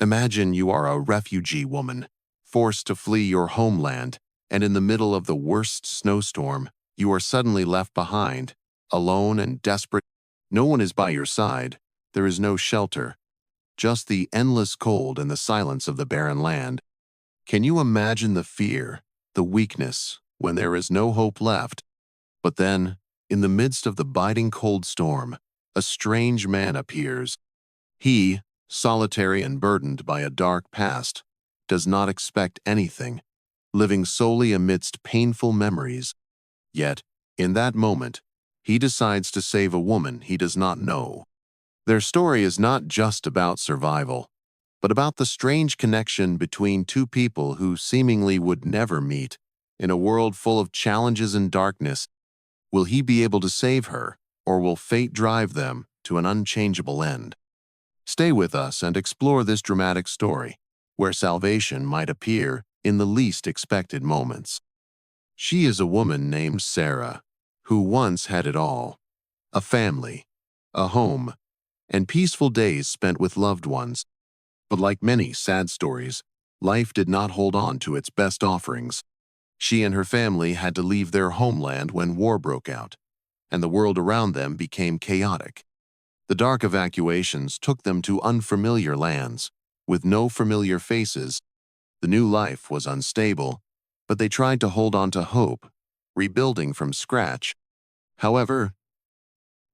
Imagine you are a refugee woman, forced to flee your homeland, and in the middle of the worst snowstorm, you are suddenly left behind, alone and desperate. No one is by your side. There is no shelter, just the endless cold and the silence of the barren land. Can you imagine the fear, the weakness, when there is no hope left? But then, in the midst of the biting cold storm, a strange man appears. He, solitary and burdened by a dark past, does not expect anything, living solely amidst painful memories. Yet, in that moment, he decides to save a woman he does not know. Their story is not just about survival, but about the strange connection between two people who seemingly would never meet. In a world full of challenges and darkness, will he be able to save her, or will fate drive them to an unchangeable end? Stay with us and explore this dramatic story, where salvation might appear in the least expected moments. She is a woman named Sarah, who once had it all: a family, a home, and peaceful days spent with loved ones. But like many sad stories, life did not hold on to its best offerings. She and her family had to leave their homeland when war broke out, and the world around them became chaotic. The dark evacuations took them to unfamiliar lands, with no familiar faces. The new life was unstable, but they tried to hold on to hope, rebuilding from scratch. However,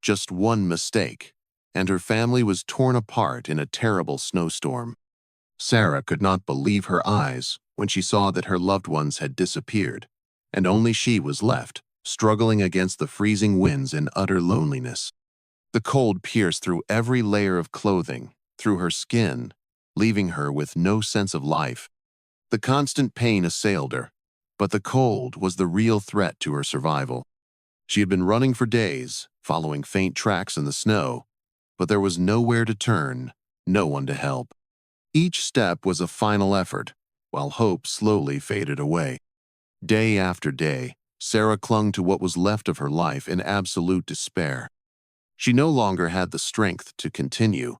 just one mistake, and her family was torn apart in a terrible snowstorm. Sarah could not believe her eyes when she saw that her loved ones had disappeared, and only she was left, struggling against the freezing winds in utter loneliness. The cold pierced through every layer of clothing, through her skin, leaving her with no sense of life. The constant pain assailed her, but the cold was the real threat to her survival. She had been running for days, following faint tracks in the snow, but there was nowhere to turn, no one to help. Each step was a final effort, while hope slowly faded away. Day after day, Sarah clung to what was left of her life in absolute despair. She no longer had the strength to continue,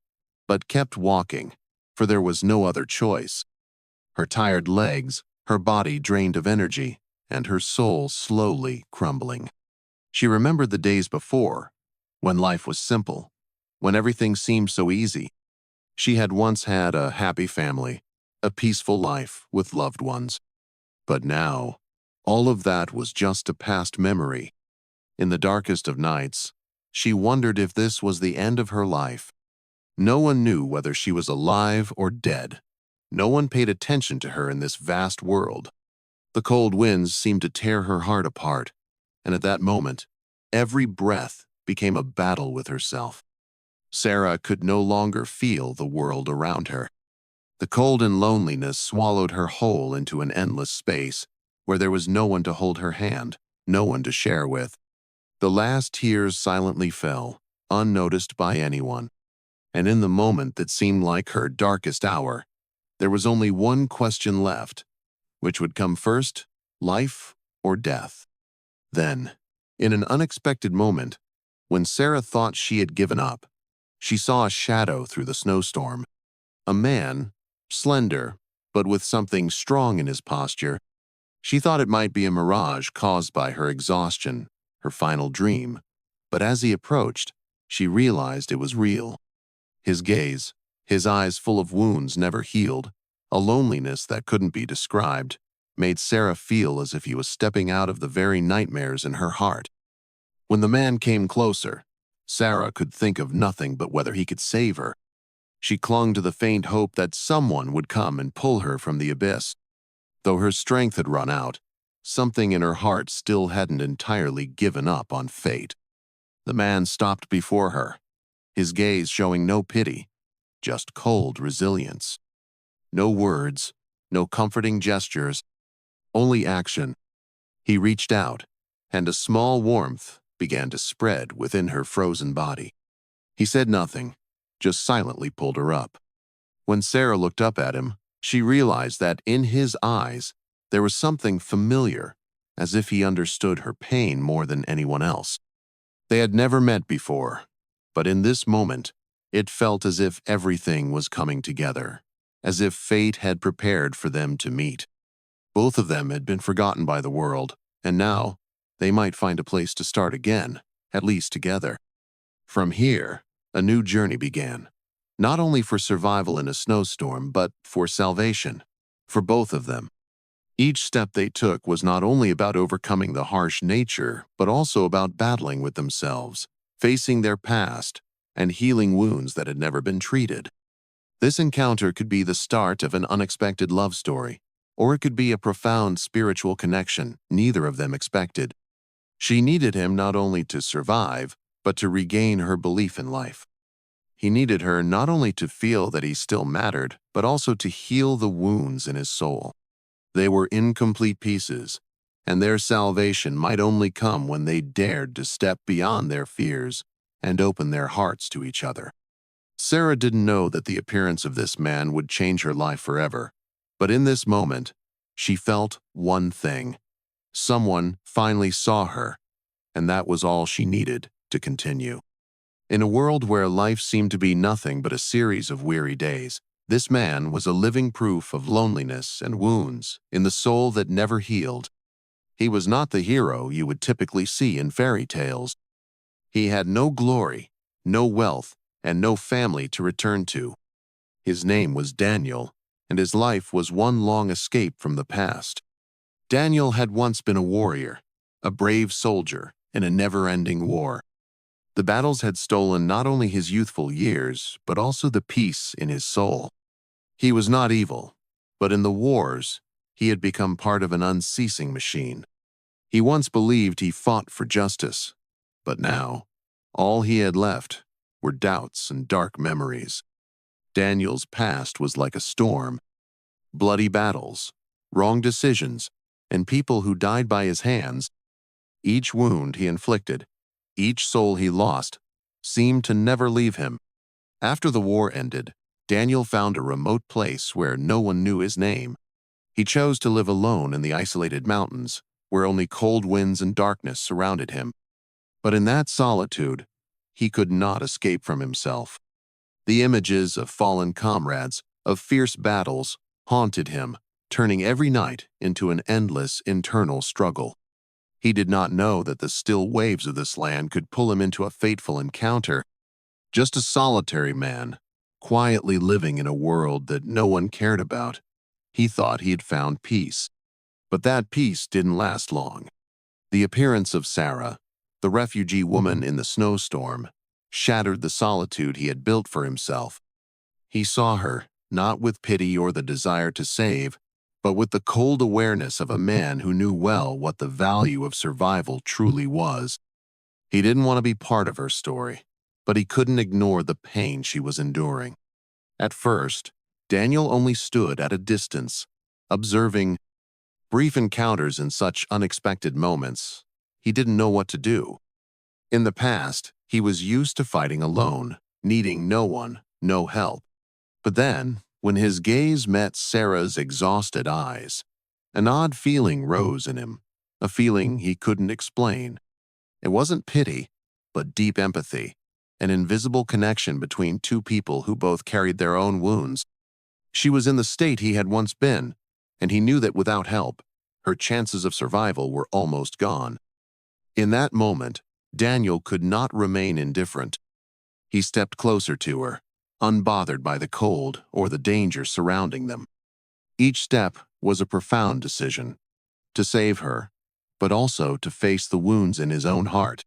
but kept walking, for there was no other choice. Her tired legs, her body drained of energy, and her soul slowly crumbling. She remembered the days before, when life was simple, when everything seemed so easy. She had once had a happy family, a peaceful life with loved ones. But now, all of that was just a past memory. In the darkest of nights, she wondered if this was the end of her life. No one knew whether she was alive or dead. No one paid attention to her in this vast world. The cold winds seemed to tear her heart apart, and at that moment, every breath became a battle with herself. Sarah could no longer feel the world around her. The cold and loneliness swallowed her whole into an endless space, where there was no one to hold her hand, no one to share with. The last tears silently fell, unnoticed by anyone. And in the moment that seemed like her darkest hour, there was only one question left: which would come first, life or death? Then, in an unexpected moment, when Sarah thought she had given up, she saw a shadow through the snowstorm. A man, slender, but with something strong in his posture. She thought it might be a mirage caused by her exhaustion, her final dream, but as he approached, she realized it was real. His gaze, his eyes full of wounds never healed, a loneliness that couldn't be described, made Sarah feel as if he was stepping out of the very nightmares in her heart. When the man came closer, Sarah could think of nothing but whether he could save her. She clung to the faint hope that someone would come and pull her from the abyss. Though her strength had run out, something in her heart still hadn't entirely given up on fate. The man stopped before her, his gaze showing no pity, just cold resilience. No words, no comforting gestures, only action. He reached out, and a small warmth began to spread within her frozen body. He said nothing, just silently pulled her up. When Sarah looked up at him, she realized that in his eyes there was something familiar, as if he understood her pain more than anyone else. They had never met before, but in this moment, it felt as if everything was coming together. as if fate had prepared for them to meet. Both of them had been forgotten by the world, and now they might find a place to start again, at least together. From here, a new journey began, not only for survival in a snowstorm, but for salvation, for both of them. Each step they took was not only about overcoming the harsh nature, but also about battling with themselves, facing their past, and healing wounds that had never been treated. This encounter could be the start of an unexpected love story, or it could be a profound spiritual connection neither of them expected. She needed him not only to survive, but to regain her belief in life. He needed her not only to feel that he still mattered, but also to heal the wounds in his soul. They were incomplete pieces, and their salvation might only come when they dared to step beyond their fears and open their hearts to each other. Sarah didn't know that the appearance of this man would change her life forever, but in this moment, she felt one thing. Someone finally saw her, and that was all she needed to continue. In a world where life seemed to be nothing but a series of weary days, this man was a living proof of loneliness and wounds in the soul that never healed. He was not the hero you would typically see in fairy tales. He had no glory, no wealth, and no family to return to. His name was Daniel, and his life was one long escape from the past. Daniel had once been a warrior, a brave soldier in a never-ending war. The battles had stolen not only his youthful years, but also the peace in his soul. He was not evil, but in the wars, he had become part of an unceasing machine. He once believed he fought for justice, but now, all he had left were doubts and dark memories. Daniel's past was like a storm. Bloody battles, wrong decisions, and people who died by his hands. Each wound he inflicted, each soul he lost, seemed to never leave him. After the war ended, Daniel found a remote place where no one knew his name. He chose to live alone in the isolated mountains, where only cold winds and darkness surrounded him. But in that solitude, he could not escape from himself. The images of fallen comrades, of fierce battles, haunted him, turning every night into an endless internal struggle. He did not know that the still waves of this land could pull him into a fateful encounter. Just a solitary man, quietly living in a world that no one cared about. He thought he had found peace. But that peace didn't last long. The appearance of Sarah, the refugee woman in the snowstorm, shattered the solitude he had built for himself. He saw her, not with pity or the desire to save, but with the cold awareness of a man who knew well what the value of survival truly was. He didn't want to be part of her story, but he couldn't ignore the pain she was enduring. At first, Daniel only stood at a distance, observing brief encounters in such unexpected moments. He didn't know what to do. In the past, he was used to fighting alone, needing no one, no help. But then, when his gaze met Sarah's exhausted eyes, an odd feeling rose in him, a feeling he couldn't explain. It wasn't pity, but deep empathy, an invisible connection between two people who both carried their own wounds. She was in the state he had once been, and he knew that without help, her chances of survival were almost gone. In that moment, Daniel could not remain indifferent. He stepped closer to her, unbothered by the cold or the danger surrounding them. Each step was a profound decision, to save her, but also to face the wounds in his own heart.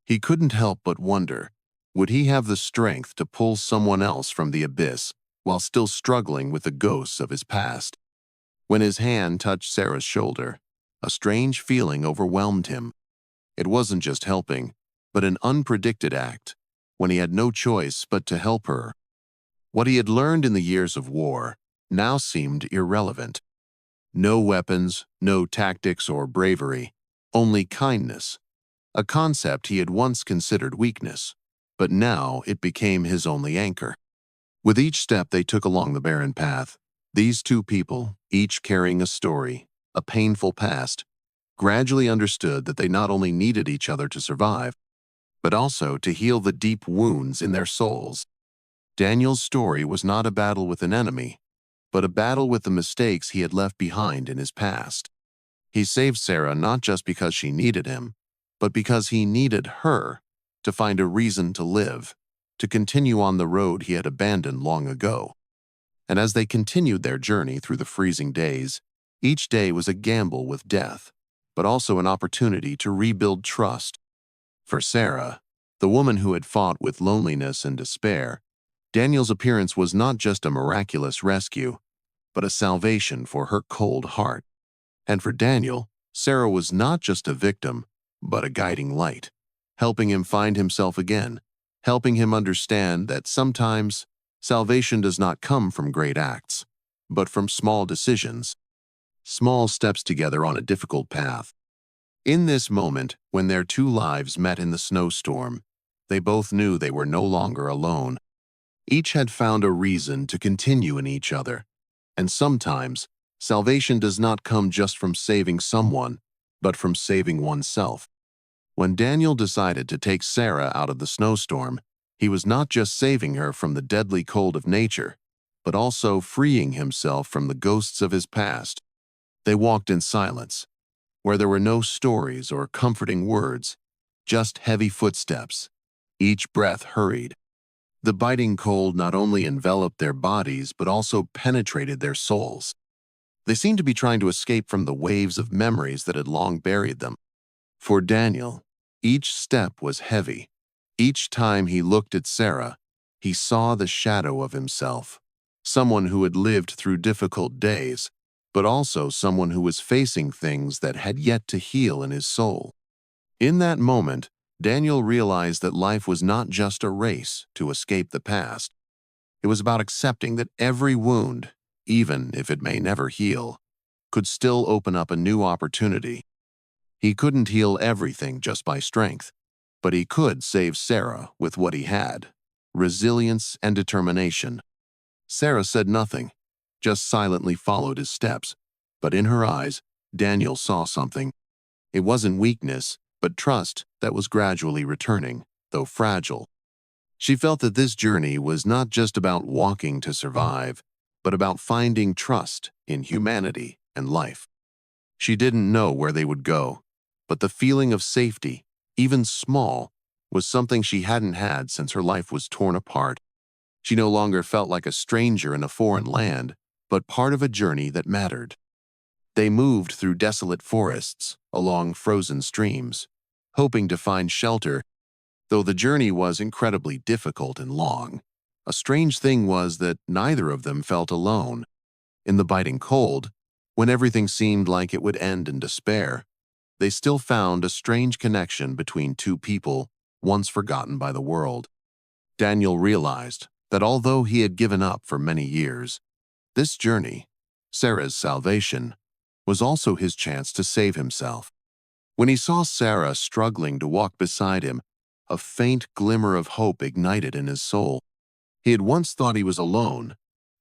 He couldn't help but wonder, would he have the strength to pull someone else from the abyss while still struggling with the ghosts of his past? When his hand touched Sarah's shoulder, a strange feeling overwhelmed him. It wasn't just helping, but an unpredicted act, when he had no choice but to help her. What he had learned in the years of war now seemed irrelevant. No weapons, no tactics or bravery, only kindness, a concept he had once considered weakness, but now it became his only anchor. With each step they took along the barren path, these two people, each carrying a story, a painful past, gradually understood that they not only needed each other to survive, but also to heal the deep wounds in their souls. Daniel's story was not a battle with an enemy, but a battle with the mistakes he had left behind in his past. He saved Sarah not just because she needed him, but because he needed her to find a reason to live, to continue on the road he had abandoned long ago. And as they continued their journey through the freezing days, each day was a gamble with death, but also an opportunity to rebuild trust. For Sarah, the woman who had fought with loneliness and despair, Daniel's appearance was not just a miraculous rescue, but a salvation for her cold heart. And for Daniel, Sarah was not just a victim, but a guiding light, helping him find himself again, helping him understand that sometimes salvation does not come from great acts, but from small decisions, small steps together on a difficult path. In this moment, when their two lives met in the snowstorm, they both knew they were no longer alone. Each had found a reason to continue in each other, and sometimes salvation does not come just from saving someone, but from saving oneself. When Daniel decided to take Sarah out of the snowstorm, he was not just saving her from the deadly cold of nature, but also freeing himself from the ghosts of his past. They walked in silence, where there were no stories or comforting words, just heavy footsteps, each breath hurried. The biting cold not only enveloped their bodies but also penetrated their souls. They seemed to be trying to escape from the waves of memories that had long buried them. For Daniel, each step was heavy. Each time he looked at Sarah, he saw the shadow of himself, someone who had lived through difficult days, but also someone who was facing things that had yet to heal in his soul. In that moment, Daniel realized that life was not just a race to escape the past. It was about accepting that every wound, even if it may never heal, could still open up a new opportunity. He couldn't heal everything just by strength, but he could save Sarah with what he had: resilience and determination. Sarah said nothing, just silently followed his steps, but in her eyes, Daniel saw something. It wasn't weakness, but trust that was gradually returning, though fragile. She felt that this journey was not just about walking to survive, but about finding trust in humanity and life. She didn't know where they would go, but the feeling of safety, even small, was something she hadn't had since her life was torn apart. She no longer felt like a stranger in a foreign land, but part of a journey that mattered. They moved through desolate forests, along frozen streams, hoping to find shelter. Though the journey was incredibly difficult and long, a strange thing was that neither of them felt alone. In the biting cold, when everything seemed like it would end in despair, they still found a strange connection between two people once forgotten by the world. Daniel realized that although he had given up for many years, this journey, Sarah's salvation, was also his chance to save himself. When he saw Sarah struggling to walk beside him, a faint glimmer of hope ignited in his soul. He had once thought he was alone,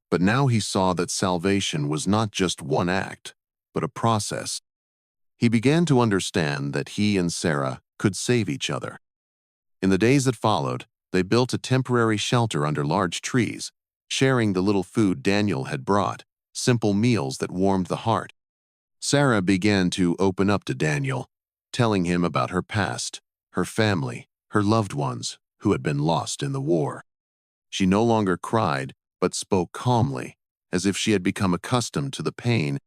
but now he saw that salvation was not just one act, but a process. He began to understand that he and Sarah could save each other. In the days that followed, they built a temporary shelter under large trees, sharing the little food Daniel had brought, simple meals that warmed the heart. Sarah began to open up to Daniel, telling him about her past, her family, her loved ones who had been lost in the war. She no longer cried, but spoke calmly, as if she had become accustomed to the pain.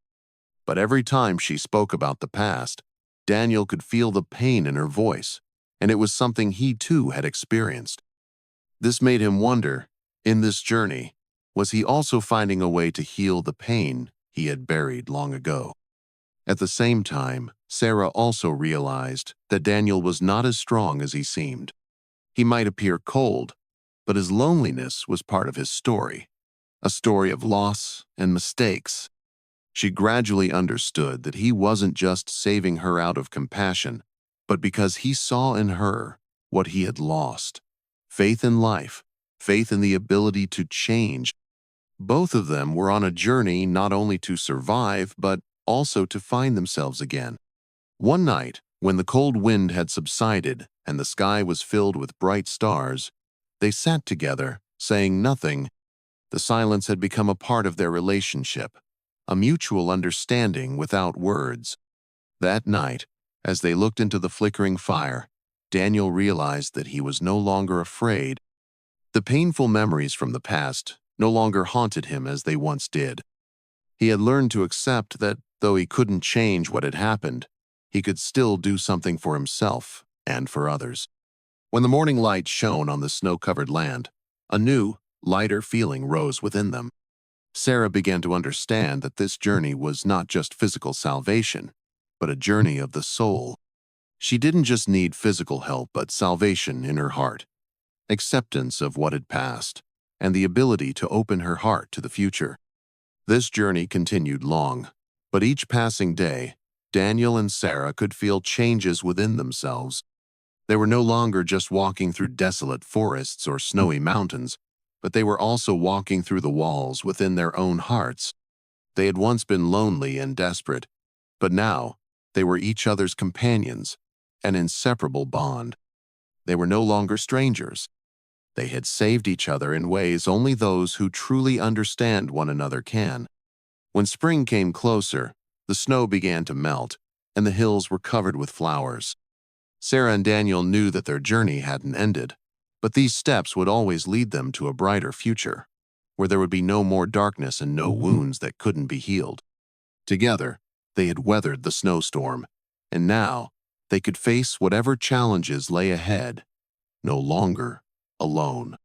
But every time she spoke about the past, Daniel could feel the pain in her voice, and it was something he too had experienced. This made him wonder, in this journey, was he also finding a way to heal the pain he had buried long ago? At the same time, Sarah also realized that Daniel was not as strong as he seemed. He might appear cold, but his loneliness was part of his story, a story of loss and mistakes. She gradually understood that he wasn't just saving her out of compassion, but because he saw in her what he had lost: faith in life, faith in the ability to change. Both of them were on a journey not only to survive, but also to find themselves again. One night, when the cold wind had subsided and the sky was filled with bright stars, they sat together, saying nothing, The silence had become a part of their relationship, a mutual understanding without words. That night, as they looked into the flickering fire, Daniel realized that he was no longer afraid. The painful memories from the past no longer haunted him as they once did. He had learned to accept that though he couldn't change what had happened, he could still do something for himself and for others. When the morning light shone on the snow-covered land, a new, lighter feeling rose within them. Sarah began to understand that this journey was not just physical salvation, but a journey of the soul. She didn't just need physical help, but salvation in her heart, acceptance of what had passed, and the ability to open her heart to the future. This journey continued long, but each passing day, Daniel and Sarah could feel changes within themselves. They were no longer just walking through desolate forests or snowy mountains, but they were also walking through the walls within their own hearts. They had once been lonely and desperate, but now they were each other's companions, an inseparable bond. They were no longer strangers. They had saved each other in ways only those who truly understand one another can. When spring came closer, the snow began to melt, and the hills were covered with flowers. Sarah and Daniel knew that their journey hadn't ended, but these steps would always lead them to a brighter future, where there would be no more darkness and no wounds that couldn't be healed. Together, they had weathered the snowstorm, and now they could face whatever challenges lay ahead, no longer alone.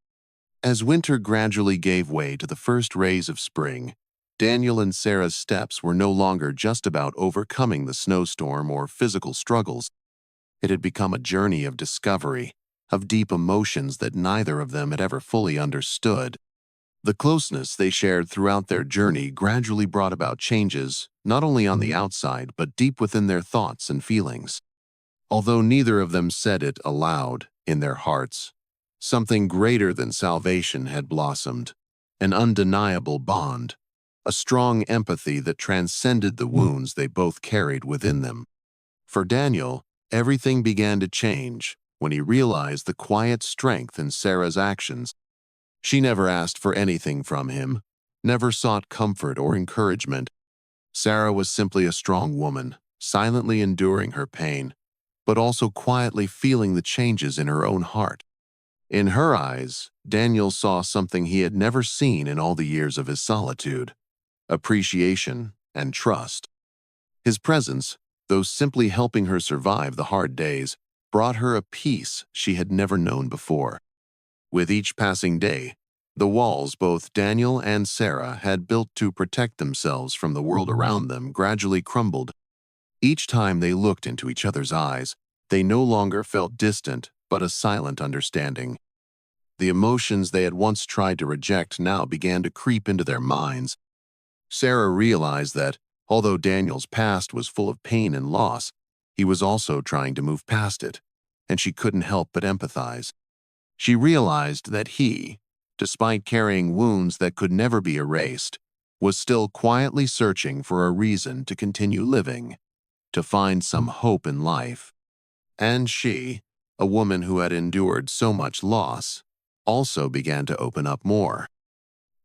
As winter gradually gave way to the first rays of spring, Daniel and Sarah's steps were no longer just about overcoming the snowstorm or physical struggles. It had become a journey of discovery, of deep emotions that neither of them had ever fully understood. The closeness they shared throughout their journey gradually brought about changes, not only on the outside, but deep within their thoughts and feelings. Although neither of them said it aloud in their hearts, something greater than salvation had blossomed, an undeniable bond, a strong empathy that transcended the wounds they both carried within them. For Daniel, everything began to change when he realized the quiet strength in Sarah's actions. She never asked for anything from him, never sought comfort or encouragement. Sarah was simply a strong woman, silently enduring her pain, but also quietly feeling the changes in her own heart. In her eyes, Daniel saw something he had never seen in all the years of his solitude: appreciation and trust. His presence, though simply helping her survive the hard days, brought her a peace she had never known before. With each passing day, the walls both Daniel and Sarah had built to protect themselves from the world around them gradually crumbled. Each time they looked into each other's eyes, they no longer felt distant, but a silent understanding. The emotions they had once tried to reject now began to creep into their minds. Sarah realized that, although Daniel's past was full of pain and loss, he was also trying to move past it, and she couldn't help but empathize. She realized that he, despite carrying wounds that could never be erased, was still quietly searching for a reason to continue living, to find some hope in life. And she, a woman who had endured so much loss, also began to open up more.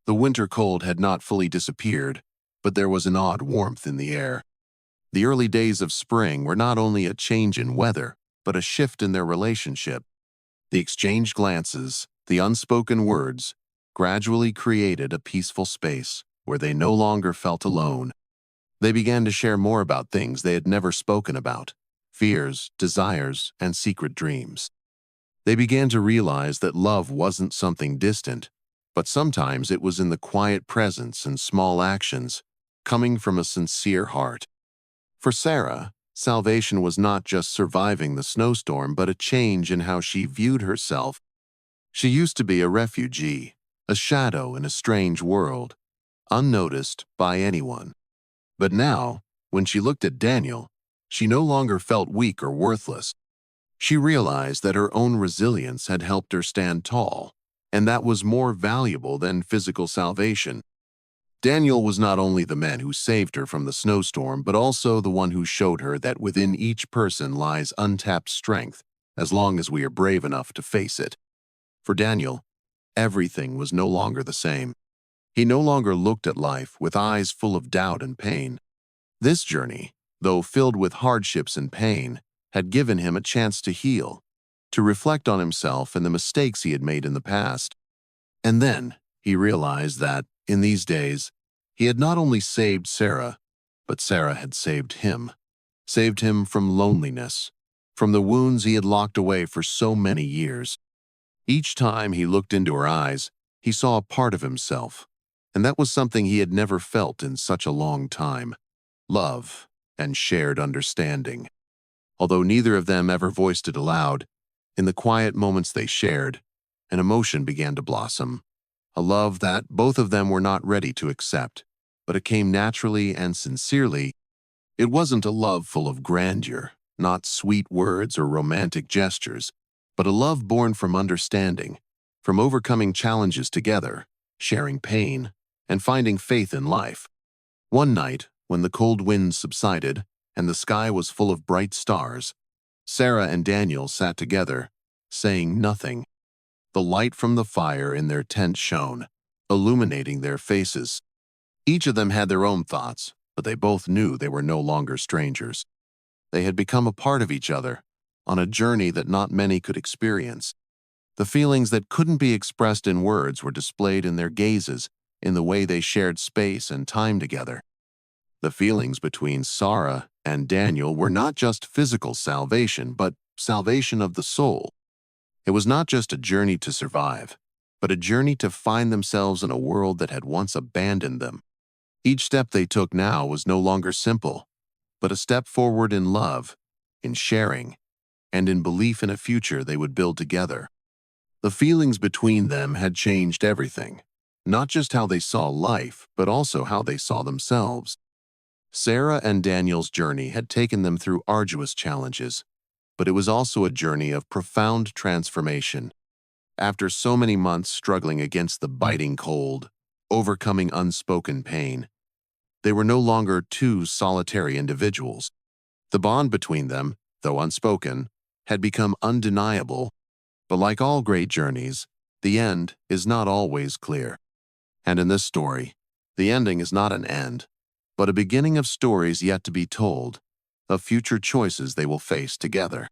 The winter cold had not fully disappeared, but there was an odd warmth in the air. The early days of spring were not only a change in weather, but a shift in their relationship. The exchanged glances, the unspoken words, gradually created a peaceful space where they no longer felt alone. They began to share more about things they had never spoken about: fears, desires, and secret dreams. They began to realize that love wasn't something distant, but sometimes it was in the quiet presence and small actions, coming from a sincere heart. For Sarah, salvation was not just surviving the snowstorm, but a change in how she viewed herself. She used to be a refugee, a shadow in a strange world, unnoticed by anyone. But now, when she looked at Daniel, she no longer felt weak or worthless. She realized that her own resilience had helped her stand tall, and that was more valuable than physical salvation. Daniel was not only the man who saved her from the snowstorm, but also the one who showed her that within each person lies untapped strength, as long as we are brave enough to face it. For Daniel, everything was no longer the same. He no longer looked at life with eyes full of doubt and pain. This journey, though filled with hardships and pain, had given him a chance to heal, to reflect on himself and the mistakes he had made in the past. And then he realized that, in these days, he had not only saved Sarah, but Sarah had saved him from loneliness, from the wounds he had locked away for so many years. Each time he looked into her eyes, he saw a part of himself, and that was something he had never felt in such a long time: love and shared understanding. Although neither of them ever voiced it aloud, in the quiet moments they shared, an emotion began to blossom, a love that both of them were not ready to accept, but it came naturally and sincerely. It wasn't a love full of grandeur, not sweet words or romantic gestures, but a love born from understanding, from overcoming challenges together, sharing pain, and finding faith in life. One night, when the cold winds subsided and the sky was full of bright stars, Sarah and Daniel sat together, saying nothing. The light from the fire in their tent shone, illuminating their faces. Each of them had their own thoughts, but they both knew they were no longer strangers. They had become a part of each other, on a journey that not many could experience. The feelings that couldn't be expressed in words were displayed in their gazes, in the way they shared space and time together. The feelings between Sarah and Daniel were not just physical salvation, but salvation of the soul. It was not just a journey to survive, but a journey to find themselves in a world that had once abandoned them. Each step they took now was no longer simple, but a step forward in love, in sharing, and in belief in a future they would build together. The feelings between them had changed everything, not just how they saw life, but also how they saw themselves. Sarah and Daniel's journey had taken them through arduous challenges, but it was also a journey of profound transformation. After so many months struggling against the biting cold, overcoming unspoken pain, they were no longer two solitary individuals. The bond between them, though unspoken, had become undeniable. But like all great journeys, the end is not always clear. And in this story, the ending is not an end, but a beginning of stories yet to be told, of future choices they will face together.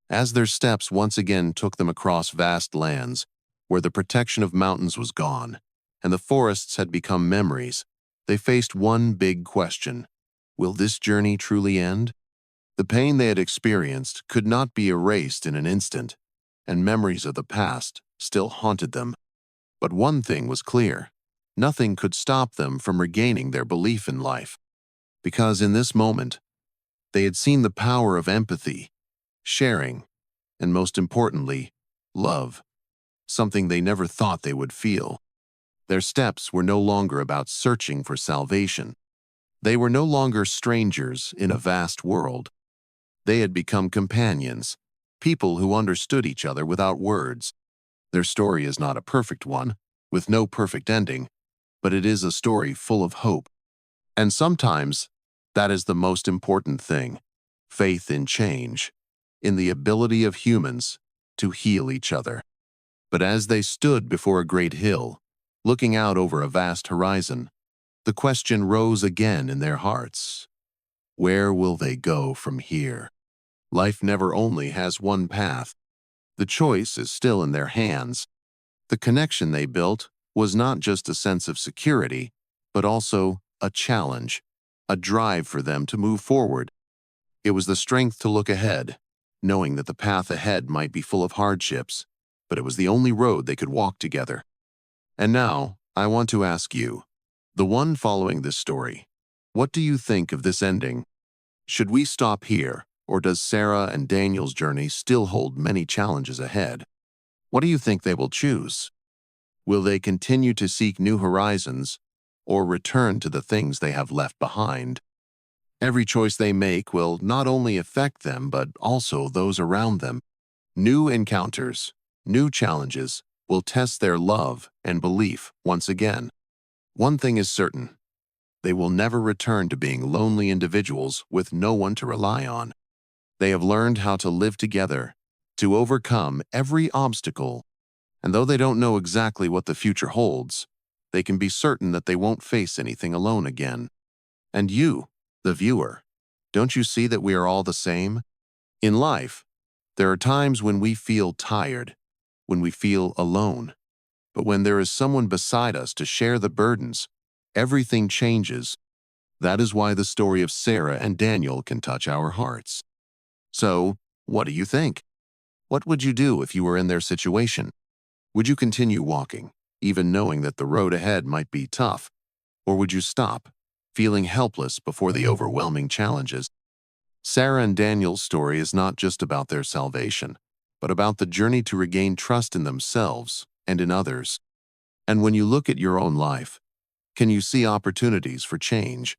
As their steps once again took them across vast lands, where the protection of mountains was gone, and the forests had become memories, they faced one big question: will this journey truly end? The pain they had experienced could not be erased in an instant, and memories of the past still haunted them. But one thing was clear: nothing could stop them from regaining their belief in life. Because in this moment, they had seen the power of empathy, sharing, and most importantly, love, something they never thought they would feel. Their steps were no longer about searching for salvation. They were no longer strangers in a vast world. They had become companions, people who understood each other without words. Their story is not a perfect one, with no perfect ending, but it is a story full of hope. And sometimes, that is the most important thing: faith in change, in the ability of humans to heal each other. But as they stood before a great hill, looking out over a vast horizon, the question rose again in their hearts: where will they go from here? Life never only has one path. The choice is still in their hands. The connection they built was not just a sense of security, but also a challenge, a drive for them to move forward. It was the strength to look ahead, knowing that the path ahead might be full of hardships, but it was the only road they could walk together. And now, I want to ask you, the one following this story, what do you think of this ending? Should we stop here, or does Sarah and Daniel's journey still hold many challenges ahead? What do you think they will choose? Will they continue to seek new horizons, or return to the things they have left behind? Every choice they make will not only affect them, but also those around them. New encounters, new challenges, will test their love and belief once again. One thing is certain: they will never return to being lonely individuals with no one to rely on. They have learned how to live together, to overcome every obstacle, and though they don't know exactly what the future holds, they can be certain that they won't face anything alone again. And you, the viewer, don't you see that we are all the same? In life, there are times when we feel tired, when we feel alone. But when there is someone beside us to share the burdens, everything changes. That is why the story of Sarah and Daniel can touch our hearts. So, what do you think? What would you do if you were in their situation? Would you continue walking, even knowing that the road ahead might be tough? Or would you stop, feeling helpless before the overwhelming challenges? Sarah and Daniel's story is not just about their salvation, but about the journey to regain trust in themselves and in others. And when you look at your own life, can you see opportunities for change,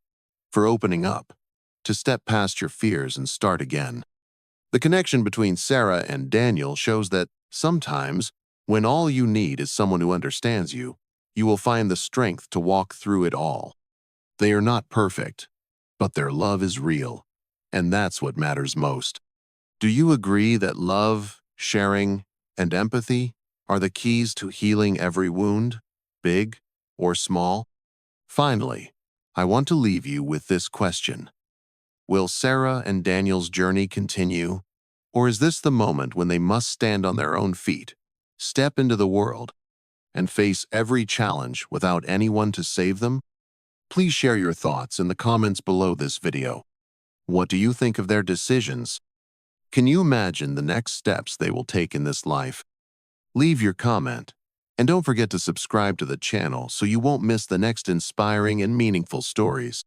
for opening up, to step past your fears and start again? The connection between Sarah and Daniel shows that sometimes, when all you need is someone who understands you, you will find the strength to walk through it all. They are not perfect, but their love is real, and that's what matters most. Do you agree that love, sharing, and empathy are the keys to healing every wound, big or small? Finally, I want to leave you with this question. Will Sarah and Daniel's journey continue, or is this the moment when they must stand on their own feet, step into the world, and face every challenge without anyone to save them? Please share your thoughts in the comments below this video. What do you think of their decisions? Can you imagine the next steps they will take in this life? Leave your comment, and don't forget to subscribe to the channel so you won't miss the next inspiring and meaningful stories.